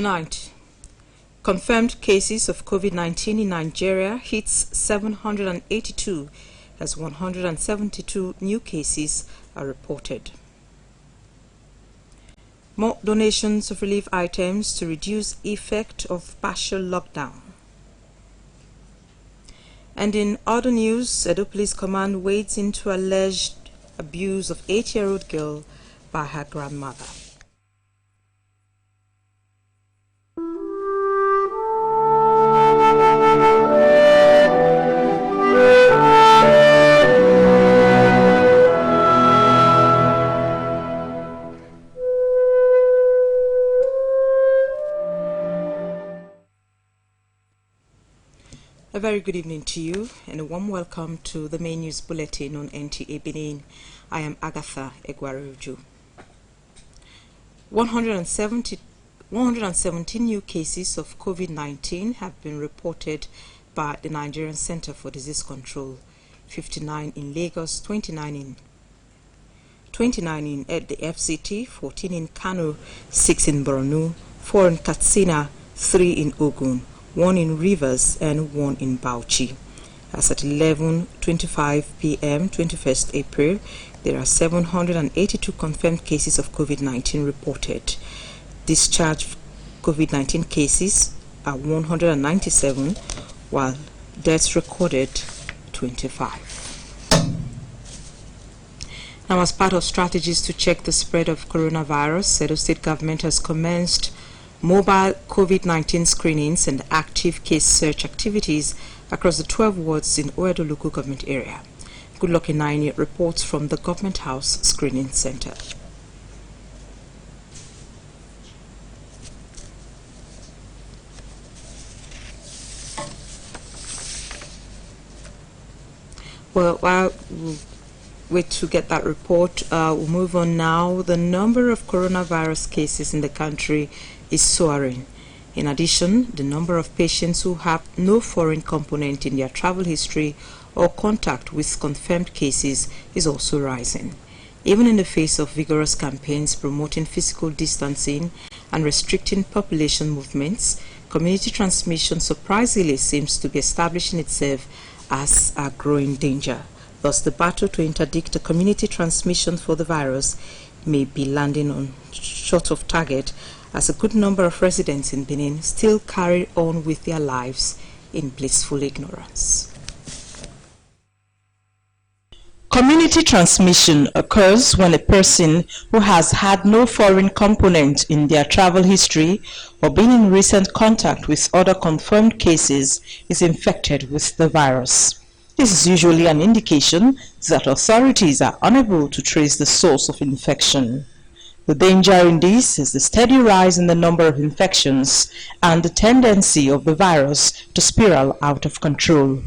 Tonight, confirmed cases of COVID-19 in Nigeria hits 782 as 172 new cases are reported. More donations of relief items to reduce effect of partial lockdown. And in other news, Edo Police Command wades into alleged abuse of 8-year-old girl by her grandmother. A very good evening to you and a warm welcome to the main news bulletin on NTA Benin. I am Agatha Egwaruju. 117 new cases of COVID-19 have been reported by the Nigerian Center for Disease Control, 59 in Lagos, 29 in at the FCT, 14 in Kano, 6 in Borno, 4 in Katsina, 3 in Ogun, 1 in Rivers and 1 in Bauchi. As at 11:25 p.m. 21st April, there are 782 confirmed cases of COVID-19 reported. Discharged COVID-19 cases are 197, while deaths recorded 25. Now, as part of strategies to check the spread of coronavirus, Edo State government has commenced mobile COVID-19 screenings and active case search activities across the 12 wards in Oedo local government area. Goodluck Inaini reports from the Government House Screening Center. Well, while we'll wait to get that report, we'll move on now. The number of coronavirus cases in the country is soaring. In addition, the number of patients who have no foreign component in their travel history or contact with confirmed cases is also rising. Even in the face of vigorous campaigns promoting physical distancing and restricting population movements, community transmission surprisingly seems to be establishing itself as a growing danger. Thus, the battle to interdict the community transmission for the virus may be landing on short of target, as a good number of residents in Benin still carry on with their lives in blissful ignorance. Community transmission occurs when a person who has had no foreign component in their travel history or been in recent contact with other confirmed cases is infected with the virus. This is usually an indication that authorities are unable to trace the source of infection. The danger in this is the steady rise in the number of infections and the tendency of the virus to spiral out of control.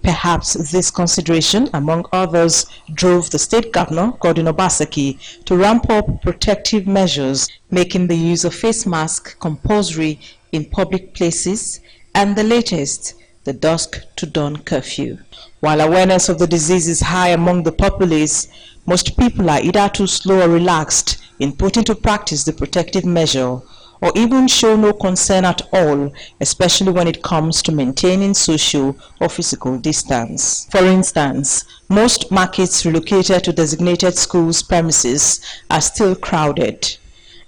Perhaps this consideration, among others, drove the state governor, Godwin Obaseki, to ramp up protective measures, making the use of face masks compulsory in public places, and the latest, the dusk to dawn curfew. While awareness of the disease is high among the populace, most people are either too slow or relaxed in putting to practice the protective measure, or even show no concern at all, especially when it comes to maintaining social or physical distance. For instance, most markets relocated to designated schools' premises are still crowded.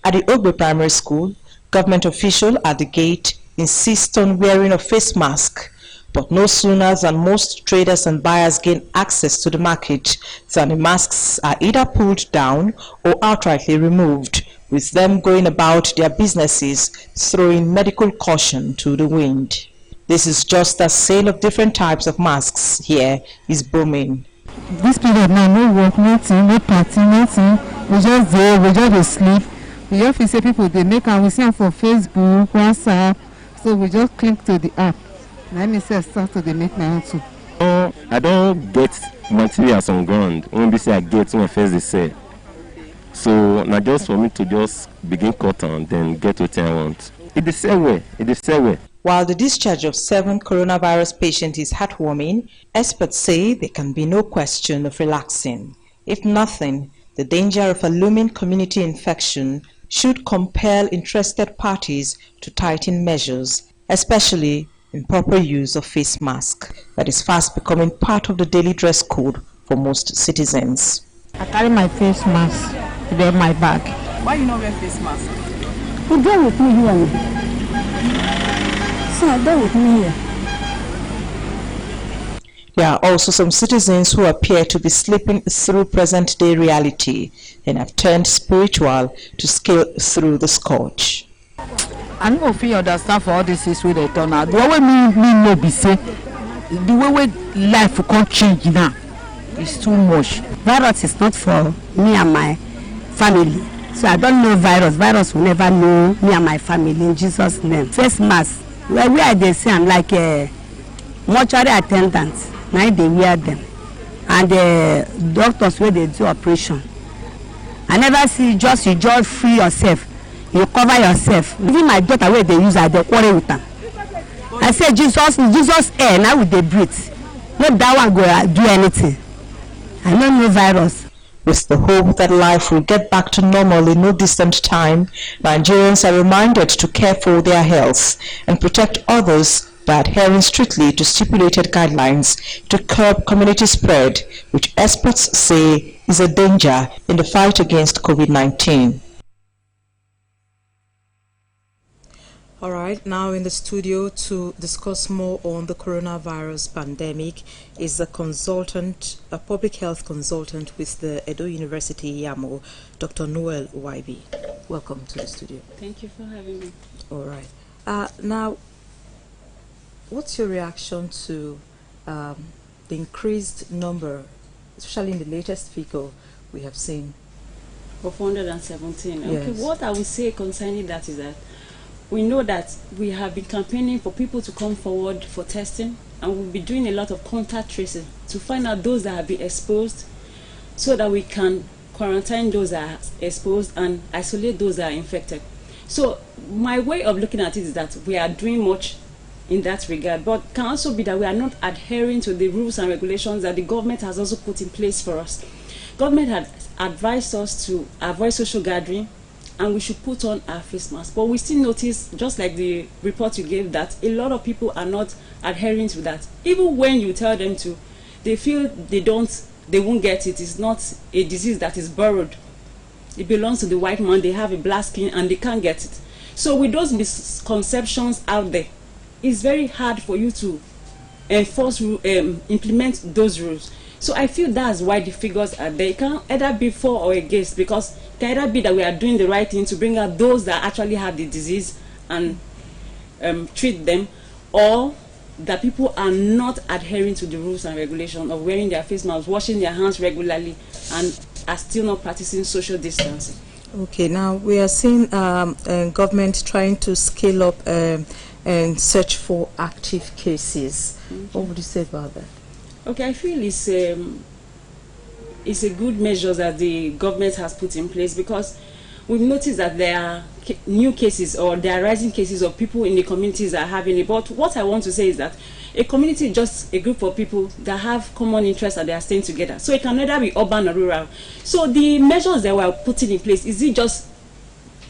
At the Ogbe Primary School, government official at the gate insists on wearing a face mask, but no sooner than most traders and buyers gain access to the market than the masks are either pulled down or outrightly removed, with them going about their businesses throwing medical caution to the wind. This is just as sale of different types of masks here is booming. This period now, no work, nothing, no party, nothing. We just there, we just sleep. We just see people, they make and we see them for Facebook, WhatsApp, so we just click to the app. Let me say start to the make my own too. I don't get materials on ground. When say I get when first they say. So now just for me to just begin cut on, then get what I want. It the same way. While the discharge of 7 coronavirus patients is heartwarming, experts say there can be no question of relaxing. If nothing, the danger of a looming community infection should compel interested parties to tighten measures, especially in proper use of face mask that is fast becoming part of the daily dress code for most citizens. I carry my face mask in my bag. Why you not wear face mask? You go with me here. So go with me here. There are also some citizens who appear to be slipping through present-day reality and have turned spiritual to scale through the scourge. I don't feel understand for all this is where they turn out. The way me no be say, the way life will come change now is too much. Virus is not for me and my family. So I don't know virus. Virus will never know me and my family in Jesus' name. Face mask. Where they say I'm like a mortuary attendant. Now they wear them. And the doctors where they do operation. I never see just you just free yourself. You cover yourself. Even my daughter where they use her, they quarrel with them. I say Jesus air, now with they breathe. Not that one go do anything. I don't know virus. With the hope that life will get back to normal in no distant time, Nigerians are reminded to care for their health and protect others by adhering strictly to stipulated guidelines to curb community spread, which experts say is a danger in the fight against COVID-19. All right, now in the studio to discuss more on the coronavirus pandemic is a public health consultant with the Edo University Yamo, Dr. Noel Waibi. Welcome to the studio. Thank you for having me. All right. Now, what's your reaction to the increased number, especially in the latest figure we have seen? Of 117. Yes. Okay, what I would say concerning that is that we know that we have been campaigning for people to come forward for testing, and we'll be doing a lot of contact tracing to find out those that have been exposed so that we can quarantine those that are exposed and isolate those that are infected. So my way of looking at it is that we are doing much in that regard, but can also be that we are not adhering to the rules and regulations that the government has also put in place for us. Government has advised us to avoid social gathering, and we should put on our face mask. But we still notice, just like the report you gave, that a lot of people are not adhering to that. Even when you tell them to, they feel they won't get it. It's not a disease that is borrowed. It belongs to the white man. They have a black skin and they can't get it. So with those misconceptions out there, it's very hard for you to implement those rules. So I feel that's why the figures are there. It can either be for or against, because it can either be that we are doing the right thing to bring out those that actually have the disease and treat them, or that people are not adhering to the rules and regulations of wearing their face masks, washing their hands regularly, and are still not practicing social distancing. Okay, now we are seeing government trying to scale up and search for active cases. What would you say about that? Okay, I feel it's a good measure that the government has put in place, because we've noticed that there are new cases, or there are rising cases of people in the communities that are having it. But what I want to say is that a community is just a group of people that have common interests and they are staying together. So it can either be urban or rural. So the measures that we're putting in place,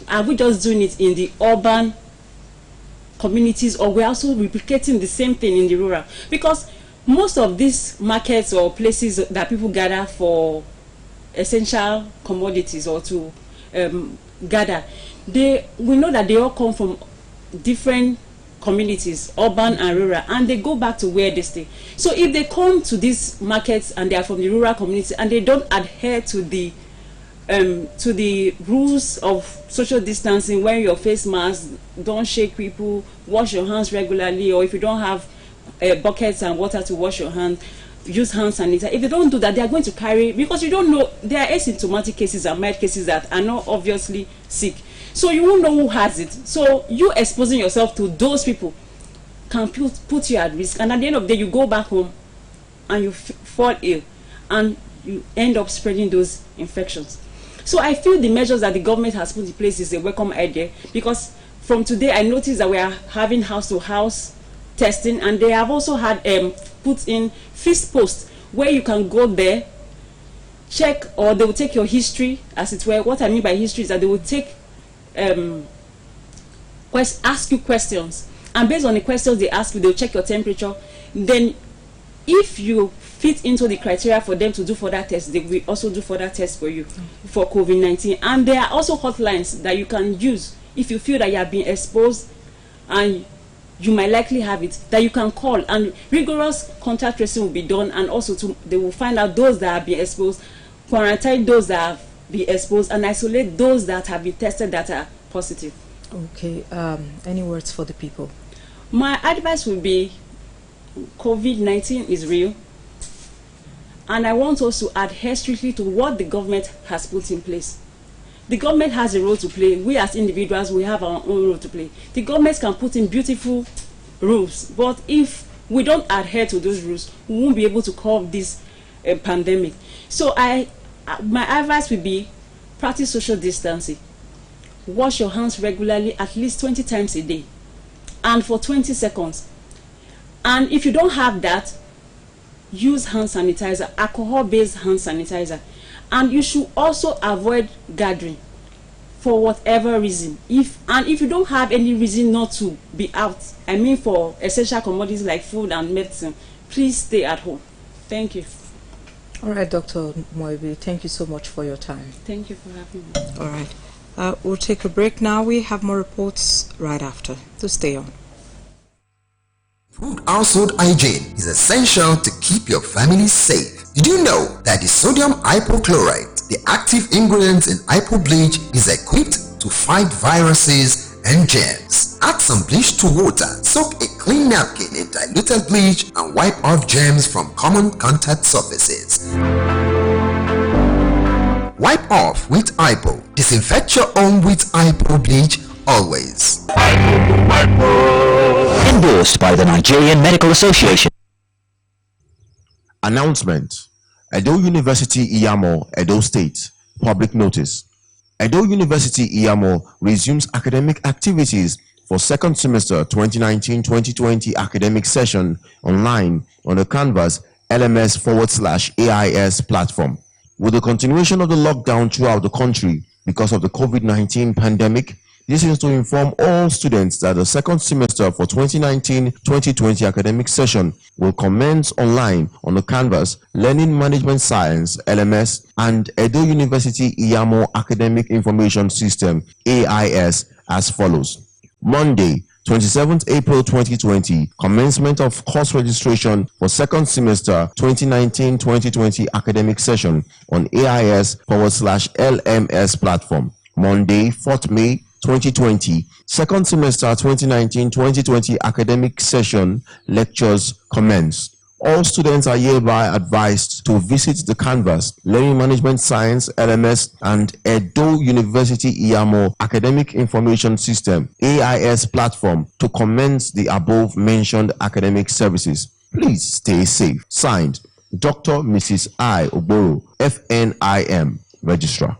are we just doing it in the urban communities, or we're also replicating the same thing in the rural? Because most of these markets or places that people gather for essential commodities or to gather, we know that they all come from different communities, urban and rural, and they go back to where they stay. So if they come to these markets and they are from the rural community and they don't adhere to the rules of social distancing, wear your face mask, don't shake people, wash your hands regularly, or if you don't have buckets and water to wash your hands, use hand sanitizer. If they don't do that, they are going to carry, because you don't know, there are asymptomatic cases and mild cases that are not obviously sick. So you won't know who has it. So you exposing yourself to those people can put you at risk. And at the end of the day, you go back home and you fall ill and you end up spreading those infections. So I feel the measures that the government has put in place is a welcome idea, because from today I noticed that we are having house-to-house testing, and they have also had put in fixed posts where you can go there, check, or they will take your history, as it were. What I mean by history is that they will take ask you questions, and based on the questions they ask you, they'll check your temperature. Then if you fit into the criteria for them to do further tests, they will also do further tests for you for COVID-19. And there are also hotlines that you can use if you feel that you have been exposed and you might likely have it, that you can call, and rigorous contact tracing will be done, and also they will find out those that have been exposed, quarantine those that have been exposed, and isolate those that have been tested that are positive. Okay, any words for the people? My advice would be, COVID-19 is real, and I want us to adhere strictly to what the government has put in place. The government has a role to play. We as individuals, we have our own role to play. The government can put in beautiful rules, but if we don't adhere to those rules, we won't be able to curb this pandemic. So my advice would be, practice social distancing. Wash your hands regularly, at least 20 times a day, and for 20 seconds. And if you don't have that, use hand sanitizer, alcohol-based hand sanitizer. And you should also avoid gathering for whatever reason. If you don't have any reason not to be out, I mean for essential commodities like food and medicine, please stay at home. Thank you. All right, Dr. Moibi, thank you so much for your time. Thank you for having me. All right. We'll take a break now. We have more reports right after. So stay on. Good household hygiene is essential to keep your family safe. Did you know that the sodium hypochlorite, the active ingredient in hypo bleach, is equipped to fight viruses and germs? Add some bleach to water, soak a clean napkin in diluted bleach, and wipe off germs from common contact surfaces. Wipe off with hypo. Disinfect your home with hypo bleach always. Endorsed by the Nigerian Medical Association. Announcement. Edo University Iyamo, Edo State. Public notice. Edo University Iyamo resumes academic activities for second semester 2019-2020 academic session online on the Canvas LMS/AIS platform. With the continuation of the lockdown throughout the country because of the COVID-19 pandemic, this is to inform all students that the second semester for 2019-2020 academic session will commence online on the Canvas Learning Management Science LMS and Edo University Iyamo Academic Information System AIS as follows. Monday, 27th April 2020, commencement of course registration for second semester 2019-2020 academic session on AIS/LMS platform. Monday, 4th May 2020, second semester 2019-2020 academic session lectures commence. All students are hereby advised to visit the Canvas Learning Management Science LMS and Edo University Iyamo Academic Information System AIS platform to commence the above mentioned academic services. Please stay safe. Signed, Dr. Mrs. I. Ogboro, FNIM, Registrar.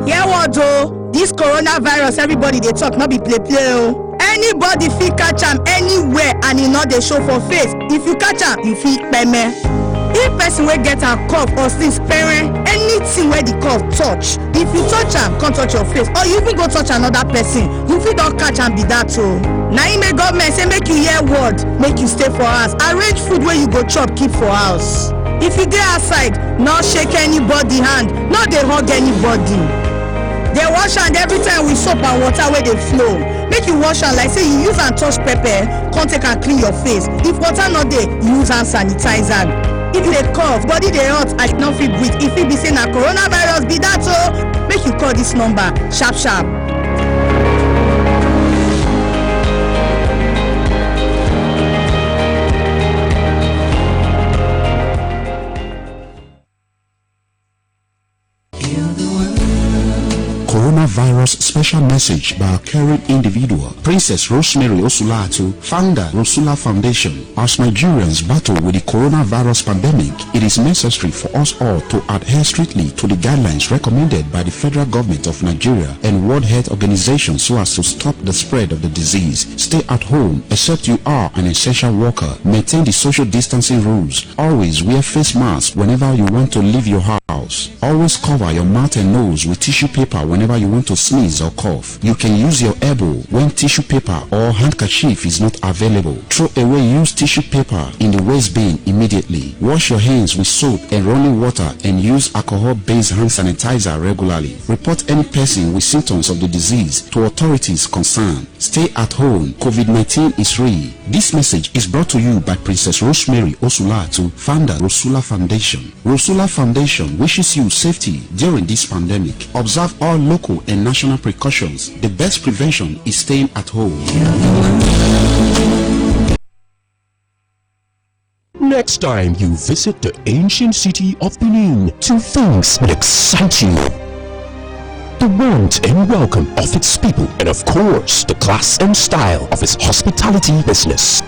Hear what though? This coronavirus, everybody they talk, not be play oh. Anybody fit catch am anywhere and e not dey show for face. If you catch am, you fit peme. If person wey get a cough or sneeze, anything where the cough touch, if you touch am, come touch your face, or you even go touch another person, you fit don catch am be that oh. Na im make government say make you hear word, make you stay for house. Arrange food where you go chop, keep for house. If you dey outside, no shake anybody hand, no dey hug anybody. Dey wash hand every time with soap and water where they flow. Make you wash hand like say you use and touch pepper, come take and clean your face. If water not there, use hand sanitizer. If you dey cough, body dey hot and no fit breathe, if it be say na coronavirus be that oh, make you call this number sharp sharp. Coronavirus special message by a caring individual, Princess Rosemary Osulatu, founder Rosula Foundation. As Nigerians battle with the coronavirus pandemic, it is necessary for us all to adhere strictly to the guidelines recommended by the federal government of Nigeria and World Health Organization so as to stop the spread of the disease. Stay at home except you are an essential worker. Maintain the social distancing rules. Always wear face masks whenever you want to leave your house. house. Always cover your mouth and nose with tissue paper whenever you want to sneeze or cough. You can use your elbow when tissue paper or handkerchief is not available. Throw away used tissue paper in the waste bin immediately. Wash your hands with soap and running water and use alcohol-based hand sanitizer regularly. Report any person with symptoms of the disease to authorities concerned. Stay at home. COVID-19 is real. This message is brought to you by Princess Rosemary Osulatu, founder Rosula Foundation. Rosula Foundation wishes you safety during this pandemic. Observe all local and national precautions. The best prevention is staying at home. Next time you visit the ancient city of Benin, two things will excite you: the warmth and welcome of its people, and of course, the class and style of its hospitality business.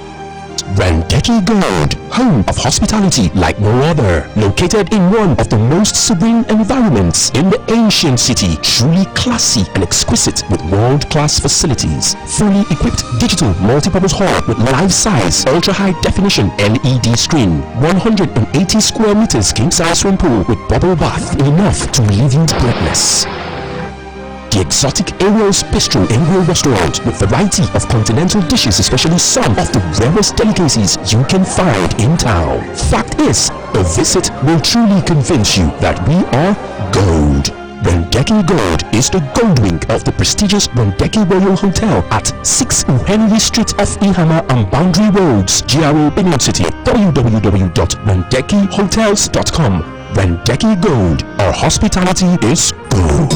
Randeki Gold, home of hospitality like no other, located in one of the most serene environments in the ancient city, truly classy and exquisite with world-class facilities. Fully equipped digital multipurpose hall with life-size, ultra-high definition LED screen, 180 square meters king-size swimming pool with bubble bath, enough to leave you breathless. The exotic Ariel's Bistro and Grill Restaurant with variety of continental dishes, especially some of the rarest delicacies you can find in town. Fact is, a visit will truly convince you that we are gold. Randeki Gold is the gold wing of the prestigious Randeki Royal Hotel at 6 Henry Street off Ihama and Boundary Roads, GRA, Benin City. www.randekihotels.com. Randeki Gold, our hospitality is gold.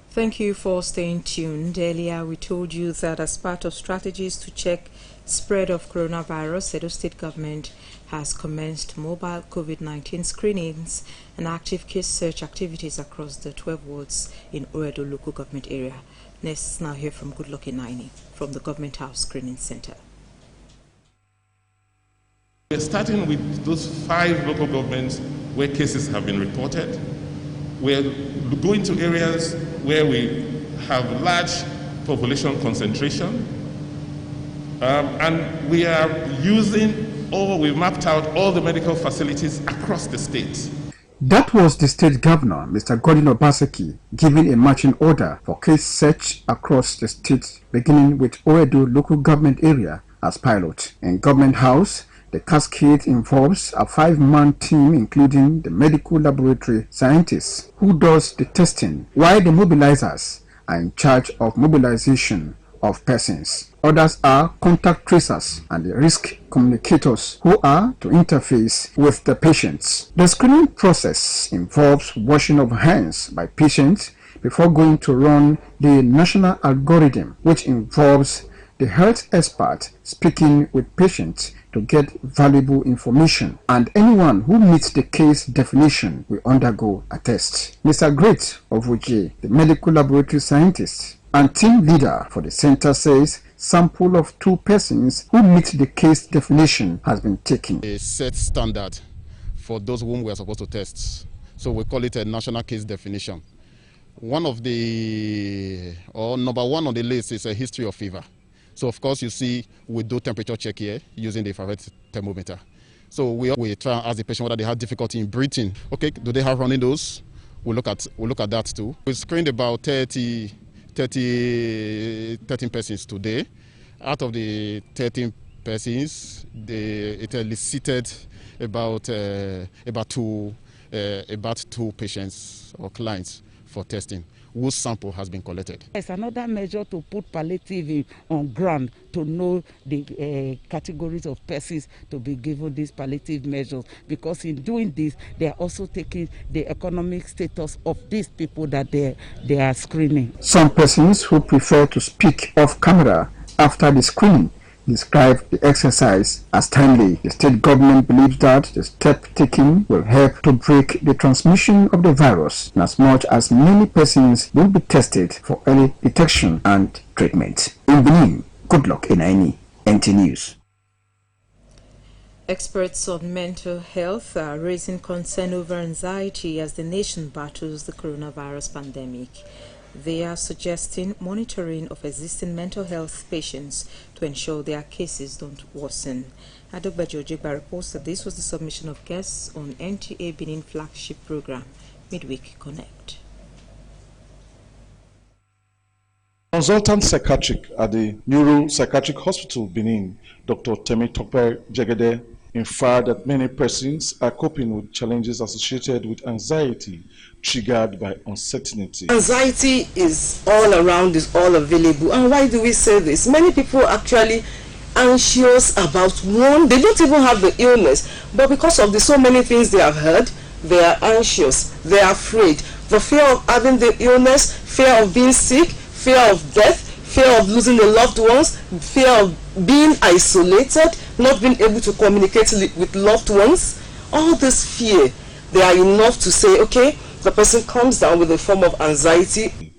Thank you for staying tuned. Earlier we told you that as part of strategies to check spread of coronavirus, Edo State government has commenced mobile COVID-19 screenings and active case search activities across the 12 wards in Oedo local government area. Let's now hear from Goodluck Inaini from the Government House Screening Center. We're starting with those 5 local governments where cases have been reported. We're going to areas where we have large population concentration, and we are we've mapped out all the medical facilities across the state. That was the state governor, Mr. Godwin Obaseki, giving a marching order for case search across the state, beginning with Oedo local government area as pilot. In Government House, the cascade involves a 5-man team including the medical laboratory scientists who does the testing, while the mobilizers are in charge of mobilization of persons. Others are contact tracers and the risk communicators who are to interface with the patients. The screening process involves washing of hands by patients before going to run the national algorithm, which involves the health expert speaking with patients to get valuable information, and anyone who meets the case definition will undergo a test. Mr. Great of Uji, the medical laboratory scientist and team leader for the center, says sample of 2 persons who meet the case definition has been taken. A set standard for those whom we are supposed to test, so we call it a national case definition. Number 1 on the list is a history of fever. So of course you see we do temperature check here using the infrared thermometer. So we try and ask the patient whether they have difficulty in breathing. Okay, do they have running nose? We look at that too. We screened about 13 persons today. Out of the 13 persons, it elicited about 2 patients or clients for testing, whose sample has been collected. It's another measure to put palliative on ground to know the categories of persons to be given these palliative measures, because in doing this, they are also taking the economic status of these people that they are screening. Some persons who prefer to speak off camera after the screening describe the exercise as timely. The state government believes that the step taken will help to break the transmission of the virus, as much as many persons will be tested for early detection and treatment. In Benin, Goodluck Inaini, NT News. Experts on mental health are raising concern over anxiety as the nation battles the coronavirus pandemic. They are suggesting monitoring of existing mental health patients to ensure their cases don't worsen. Adogbeji Ojigba reports that this was the submission of guests on NTA Benin flagship program, Midweek Connect. Consultant psychiatric at the Neuropsychiatric Hospital, Benin, Dr. Temi Tokpe Jegede, inferred that many persons are coping with challenges associated with anxiety triggered by uncertainty. Anxiety is all around, is all available. And why do we say this? Many people are actually anxious about one. They don't even have the illness, but because of the so many things they have heard, they are anxious, they are afraid. The fear of having the illness, fear of being sick, fear of death, fear of losing the loved ones, fear of being isolated, not being able to communicate with loved ones. All this fear, they are enough to say, okay, the person comes down with a form of anxiety.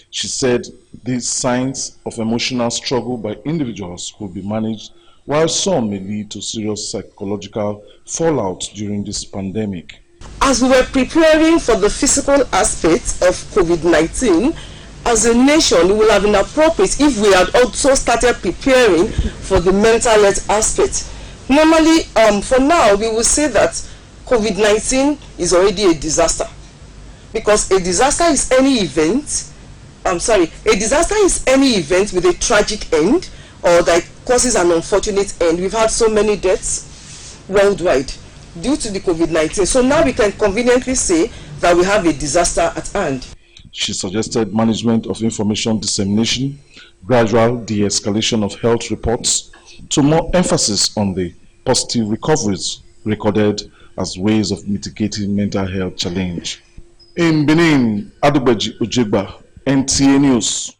She said these signs of emotional struggle by individuals could be managed, while some may lead to serious psychological fallout during this pandemic. As we were preparing for the physical aspects of COVID-19, as a nation, it would have been appropriate if we had also started preparing for the mental health aspect. Normally, for now, we will say that COVID-19 is already a disaster. Because a disaster is any event, a disaster is any event with a tragic end or that causes an unfortunate end. We've had so many deaths worldwide due to the COVID-19. So now we can conveniently say that we have a disaster at hand. She suggested management of information dissemination, gradual de-escalation of health reports, to more emphasis on the positive recoveries recorded as ways of mitigating mental health challenge. In Benin, Adogbeji Ojigba, NTA News.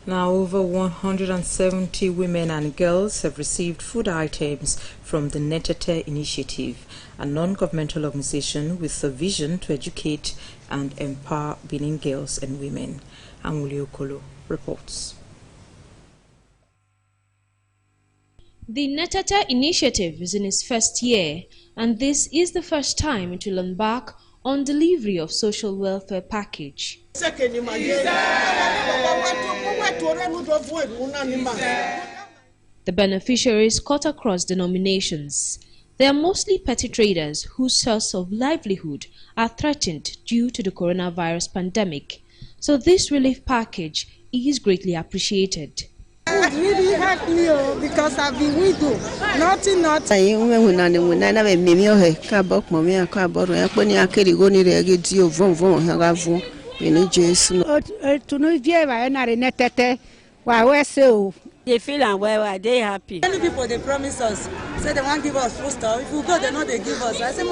Now, over 170 women and girls have received food items from the Netete Initiative, a non-governmental organization with a vision to educate and empower Benin girls and women. Amuli Okolo reports. The Netete Initiative is in its first year, and this is the first time it will embark on delivery of social welfare package. The beneficiaries cut across denominations. They are mostly petty traders whose source of livelihood are threatened due to the coronavirus pandemic. So this relief package is greatly appreciated. It really helped me because I've been widow. Nothing. They feel unwell, they happy. Many people they promise us, say they want to give us food stuff. If we go, they know they give us. I say,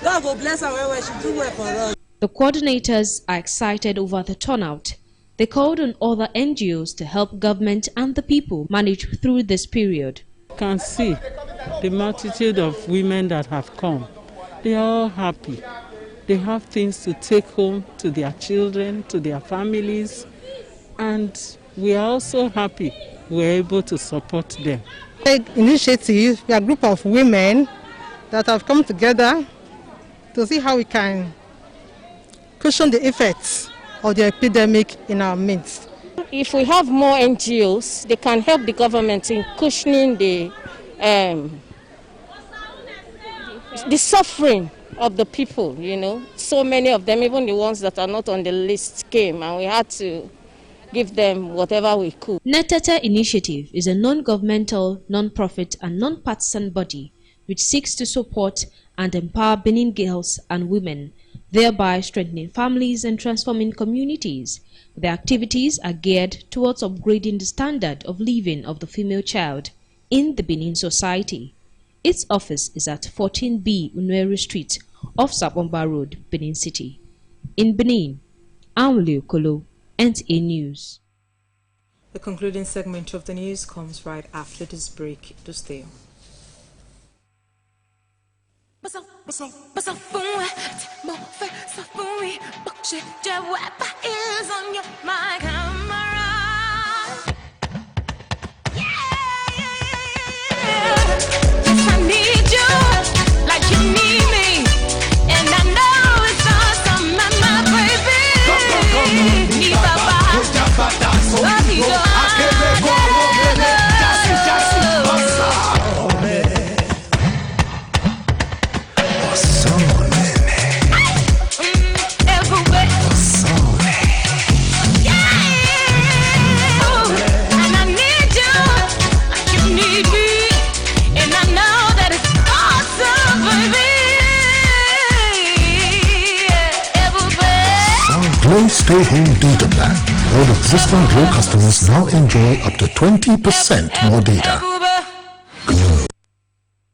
God will bless her where she do well for us. The coordinators are excited over the turnout. They called on other NGOs to help government and the people manage through this period. You can see the multitude of women that have come. They are all happy. They have things to take home to their children, to their families, and we are also happy we're able to support them. Initiative, we are a group of women that have come together to see how we can cushion the effects of the epidemic in our midst. If we have more NGOs, they can help the government in cushioning the suffering of the people, you know. So many of them, even the ones that are not on the list, came, and we had to give them whatever we could. Netete Initiative is a non-governmental, non-profit and non-partisan body which seeks to support and empower Benin girls and women, thereby strengthening families and transforming communities. The activities are geared towards upgrading the standard of living of the female child in the Benin society. Its office is at 14B Unweru Street, off Sapomba Road, Benin City. In Benin, Amuli Okolo, NTA News. The concluding segment of the news comes right after this break. To stay on. I need you like you need me, and I know it's awesome. Stay Home Data Plan. All existing Glow customers now enjoy up to 20% more data. Glow.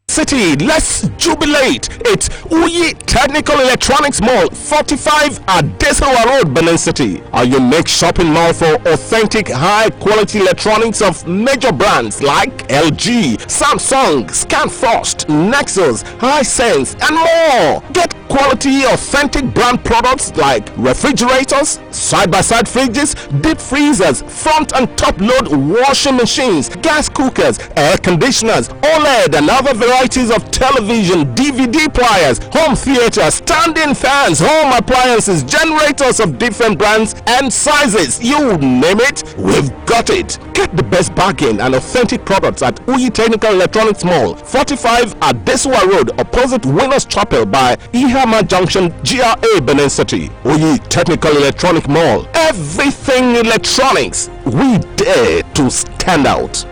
City, let's jubilate. It's Uyi Technical Electronics Mall, 45 Adesawa Road, Benin City. Our unique shopping mall for authentic, high-quality electronics of major brands like LG, Samsung, Scanfrost, Nexus, Hisense, and more. Get quality, authentic brand products like refrigerators, side-by-side fridges, deep freezers, front and top-load washing machines, gas cookers, air conditioners, OLED, and other varieties of television, DVD players, home theater, standing fans, home appliances, generators of different brands and sizes. You name it, we've got it. Get the best bargain and authentic products at Uyi Technical Electronics Mall, 45 Adesawa Road, opposite Winners Chapel by Ihama Junction, GRA, Benin City. Uyi Technical Electronic Mall. Everything electronics. We dare to stand out.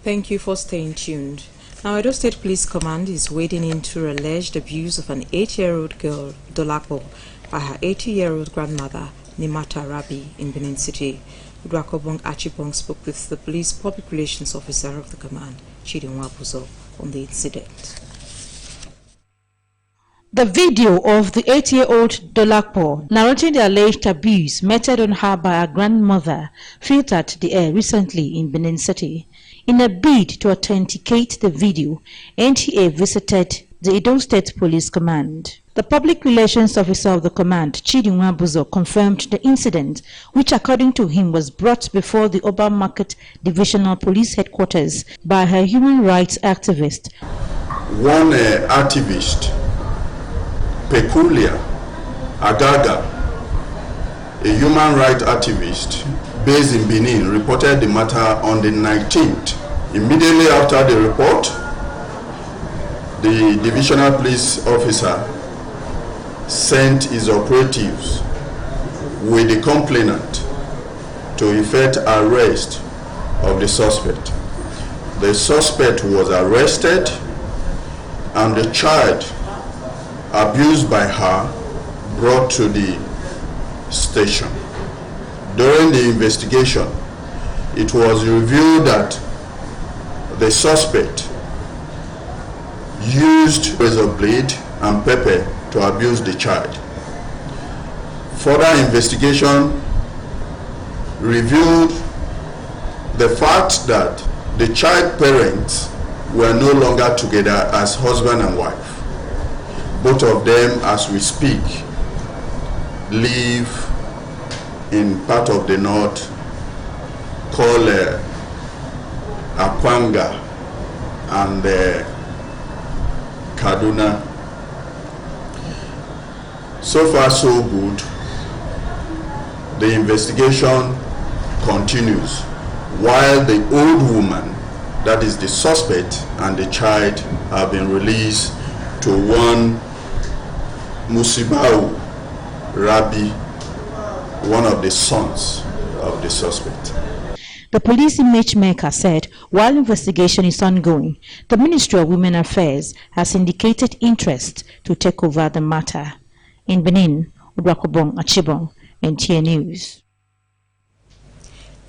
Thank you for staying tuned. Now, Edo State Police Command is wading into alleged abuse of an 8-year-old girl, Dolapo, by her 80-year-old grandmother, Nimata Rabi, in Benin City. Udwakobong Achibong spoke with the police public relations officer of the command, Chidinwa Buzo, on the incident. The video of the 8-year-old Dolapo narrating the alleged abuse meted on her by her grandmother filtered the air recently in Benin City. In a bid to authenticate the video, NTA visited the Edo State Police Command. The public relations officer of the command, Chidinwa Buzo, confirmed the incident, which according to him was brought before the Oba Market Divisional Police Headquarters by her human rights activist. One activist, Peculiar Agaga, a human rights activist based in Benin, reported the matter on the 19th. Immediately after the report, the divisional police officer sent his operatives with the complainant to effect arrest of the suspect. The suspect was arrested and the child abused by her brought to the station. During the investigation, it was revealed that the suspect used razor blade and pepper to abuse the child. Further investigation revealed the fact that the child parents were no longer together as husband and wife. Both of them, as we speak, live in part of the north called Akwanga and Kaduna. So far so good. The investigation continues while the old woman, that is the suspect, and the child have been released to one Musibau Rabi, one of the sons of the suspect. The police image maker said while investigation is ongoing, the Ministry of Women Affairs has indicated interest to take over the matter. In Benin, Udwakobong Achibong, NTA News.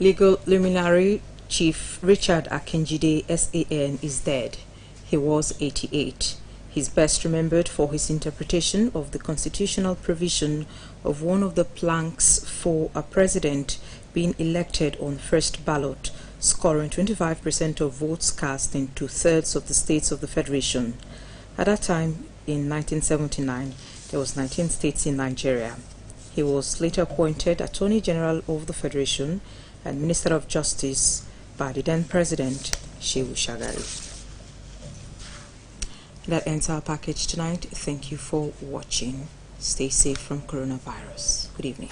Legal luminary Chief Richard Akinjide SAN is dead. He was 88. He's best remembered for his interpretation of the constitutional provision of one of the planks for a president being elected on first ballot, scoring 25% of votes cast in 2/3 of the states of the Federation. At that time, in 1979, there was 19 states in Nigeria. He was later appointed Attorney General of the Federation and Minister of Justice by the then President, Shehu Shagari. That ends our package tonight. Thank you for watching. Stay safe from coronavirus. Good evening.